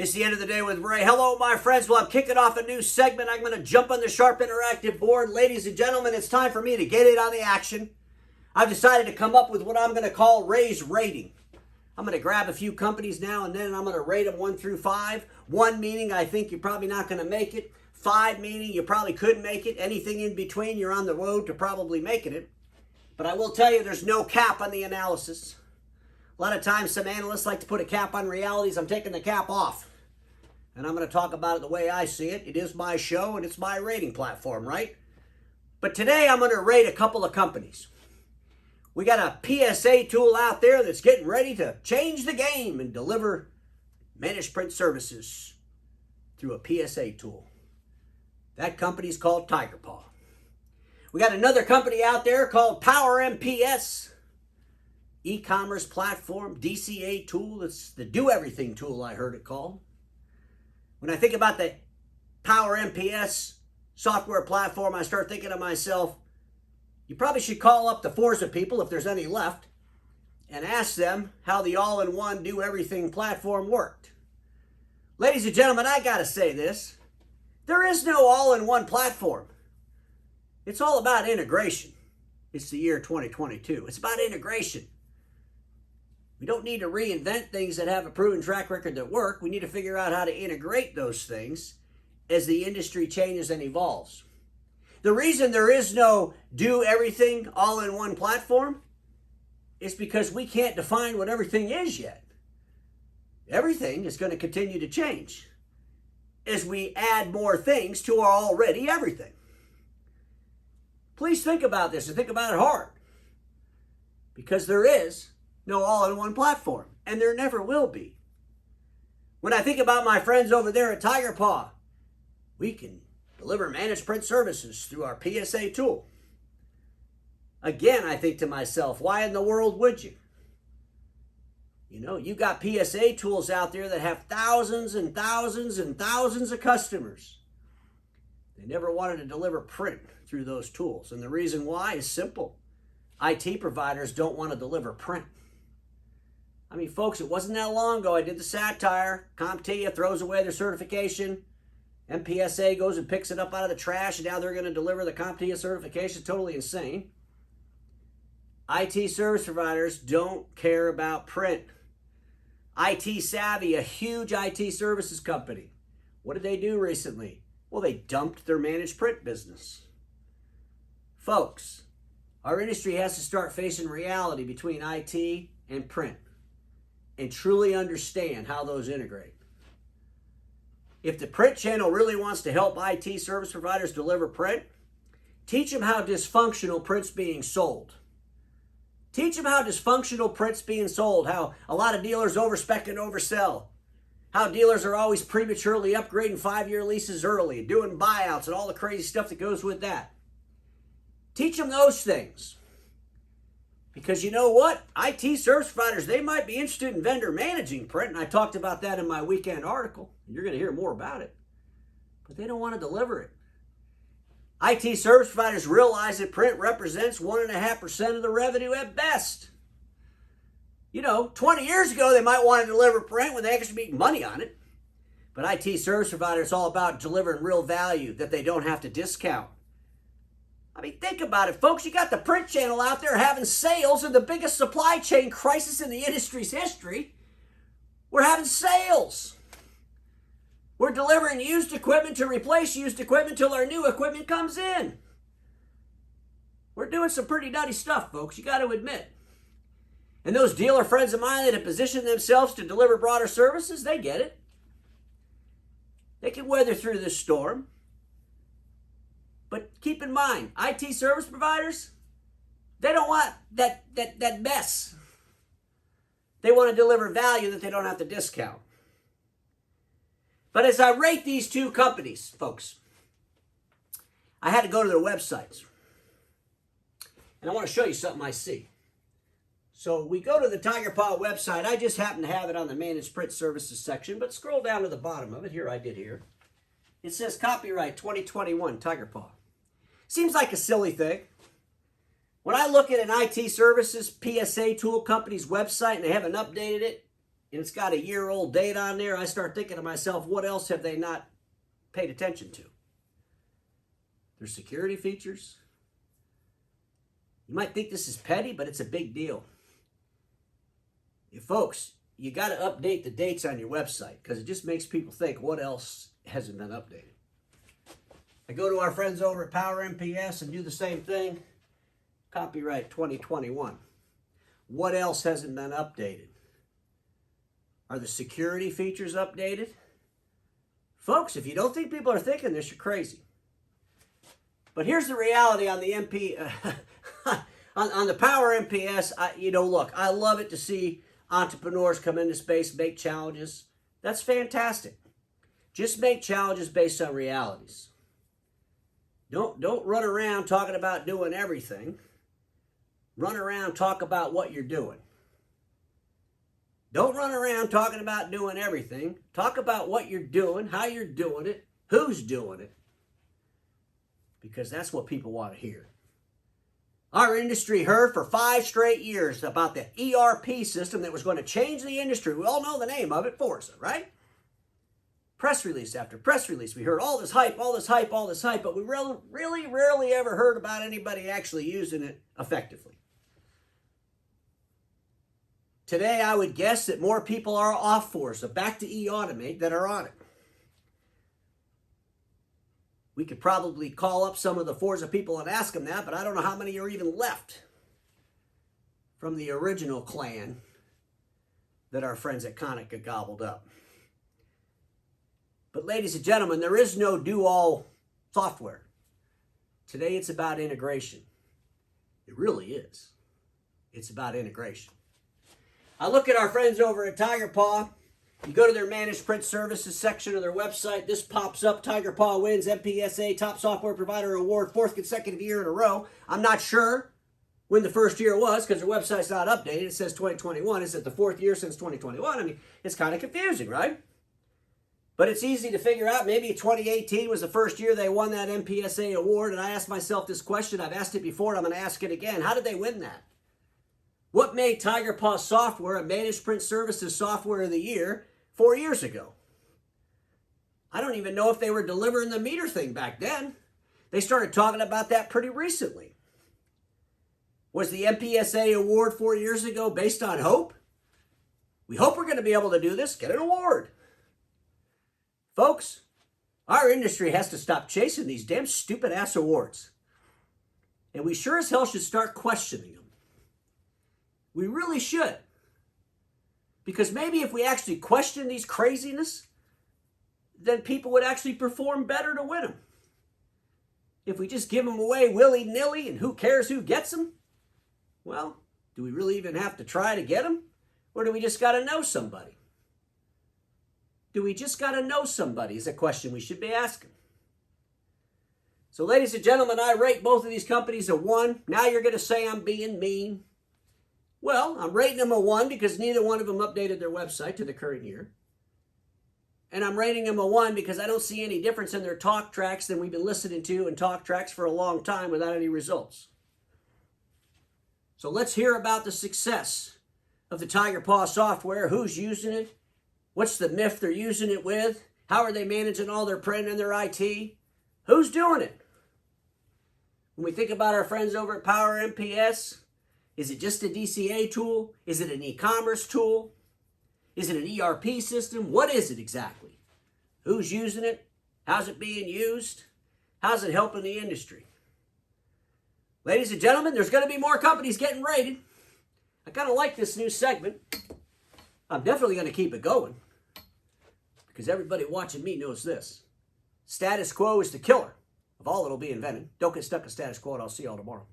It's the end of the day with Ray. Hello, my friends. Well, I'm kicking off a new segment. I'm going to jump on the Sharp Interactive board. Ladies and gentlemen, it's time for me to get in on the action. I've decided to come up with what I'm going to call Ray's Rating. I'm going to grab a few companies now and then, and I'm going to rate them 1 through 5. 1 meaning I think you're probably not going to make it. 5 meaning you probably could make it. Anything in between, you're on the road to probably making it. But I will tell you, there's no cap on the analysis. A lot of times, some analysts like to put a cap on realities. I'm taking the cap off. And I'm going to talk about it the way I see it. It is my show and it's my rating platform, right? But today I'm going to rate a couple of companies. We got a PSA tool out there that's getting ready to change the game and deliver managed print services through a PSA tool. That company's called TigerPaw. We got another company out there called PowerMPS. E-commerce platform, DCA tool. It's the do-everything tool, I heard it called. When I think about the PowerMPS software platform, I start thinking to myself, you probably should call up the Forza people, if there's any left, and ask them how the all-in-one do-everything platform worked. Ladies and gentlemen, I gotta say this. There is no all-in-one platform. It's all about integration. It's the year 2022. It's about integration. We don't need to reinvent things that have a proven track record that work. We need to figure out how to integrate those things as the industry changes and evolves. The reason there is no do-everything all-in-one platform is because we can't define what everything is yet. Everything is going to continue to change as we add more things to our already everything. Please think about this and think about it hard, because there is no all-in-one platform, and there never will be. When I think about my friends over there at TigerPaw, we can deliver managed print services through our PSA tool. Again, I think to myself, why in the world would you? You know, you got PSA tools out there that have thousands and thousands and thousands of customers. They never wanted to deliver print through those tools, and the reason why is simple. IT providers don't want to deliver print. I mean, folks, it wasn't that long ago I did the satire. CompTIA throws away their certification. MPSA goes and picks it up out of the trash, and now they're going to deliver the CompTIA certification. Totally insane. IT service providers don't care about print. IT Savvy, a huge IT services company. What did they do recently? Well, they dumped their managed print business. Folks, our industry has to start facing reality between IT and print and truly understand how those integrate. If the print channel really wants to help IT service providers deliver print, teach them how dysfunctional print's being sold. Teach them how dysfunctional print's being sold, how a lot of dealers overspec and oversell, how dealers are always prematurely upgrading 5-year leases early, doing buyouts and all the crazy stuff that goes with that. Teach them those things. Because you know what? IT service providers, they might be interested in vendor managing print, and I talked about that in my weekend article. You're going to hear more about it. But they don't want to deliver it. IT service providers realize that print represents 1.5% of the revenue at best. You know, 20 years ago, they might want to deliver print when they actually make money on it. But IT service providers, it's all about delivering real value that they don't have to discount. I mean, think about it, folks. You got the print channel out there having sales in the biggest supply chain crisis in the industry's history. We're having sales. We're delivering used equipment to replace used equipment till our new equipment comes in. We're doing some pretty nutty stuff, folks, you got to admit. And those dealer friends of mine that have positioned themselves to deliver broader services, they get it. They can weather through this storm. But keep in mind, IT service providers, they don't want that mess. They want to deliver value that they don't have to discount. But as I rate these two companies, folks, I had to go to their websites. And I want to show you something I see. So we go to the TigerPaw website. I just happen to have it on the Managed Print Services section, but scroll down to the bottom of it. Here, I did here. It says copyright 2021 TigerPaw. Seems like a silly thing. When I look at an IT services PSA tool company's website and they haven't updated it, and it's got a year-old date on there, I start thinking to myself, what else have they not paid attention to? Their security features. You might think this is petty, but it's a big deal. Folks, you got to update the dates on your website because it just makes people think, what else hasn't been updated? I go to our friends over at Power MPS and do the same thing. Copyright 2021. What else hasn't been updated? Are the security features updated? Folks, if you don't think people are thinking this, you're crazy. But here's the reality on the on the Power MPS. Look, I love it to see entrepreneurs come into space, make challenges. That's fantastic. Just make challenges based on realities. Don't run around talking about doing everything. Run around, talk about what you're doing. Don't run around talking about doing everything. Talk about what you're doing, how you're doing it, who's doing it. Because that's what people want to hear. Our industry heard for 5 straight years about the ERP system that was going to change the industry. We all know the name of it, Forza, right? Press release after press release. We heard all this hype, but we really rarely ever heard about anybody actually using it effectively. Today, I would guess that more people are off Forza, back to eAutomate, than are on it. We could probably call up some of the Forza people and ask them that, but I don't know how many are even left from the original clan that our friends at Konica gobbled up. But ladies and gentlemen, there is no do-all software. Today it's about integration. It really is. It's about integration. I look at our friends over at TigerPaw. You go to their Managed Print Services section of their website. This pops up. TigerPaw wins MPSA Top Software Provider Award 4th consecutive year in a row. I'm not sure when the first year was because their website's not updated. It says 2021. Is it the 4th year since 2021? I mean, it's kind of confusing, right? But it's easy to figure out. Maybe 2018 was the first year they won that MPSA award. And I asked myself this question. I've asked it before and I'm going to ask it again. How did they win that? What made TigerPaw Software a Managed Print Services Software of the Year 4 years ago? I don't even know if they were delivering the meter thing back then. They started talking about that pretty recently. Was the MPSA award 4 years ago based on hope? We hope we're going to be able to do this. Get an award. Folks, our industry has to stop chasing these damn stupid ass awards. And we sure as hell should start questioning them. We really should. Because maybe if we actually question these craziness, then people would actually perform better to win them. If we just give them away willy-nilly and who cares who gets them, well, do we really even have to try to get them? Or do we just got to know somebody? Do we just got to know somebody is a question we should be asking. So ladies and gentlemen, I rate both of these companies a 1. Now you're going to say I'm being mean. Well, I'm rating them a 1 because neither one of them updated their website to the current year. And I'm rating them a 1 because I don't see any difference in their talk tracks than we've been listening to in talk tracks for a long time without any results. So let's hear about the success of the TigerPaw software. Who's using it? What's the myth they're using it with? How are they managing all their print and their IT? Who's doing it? When we think about our friends over at Power MPS, is it just a DCA tool? Is it an e-commerce tool? Is it an ERP system? What is it exactly? Who's using it? How's it being used? How's it helping the industry? Ladies and gentlemen, there's going to be more companies getting rated. I kind of like this new segment. I'm definitely going to keep it going because everybody watching me knows this. Status quo is the killer of all that'll be invented. Don't get stuck in status quo, and I'll see you all tomorrow.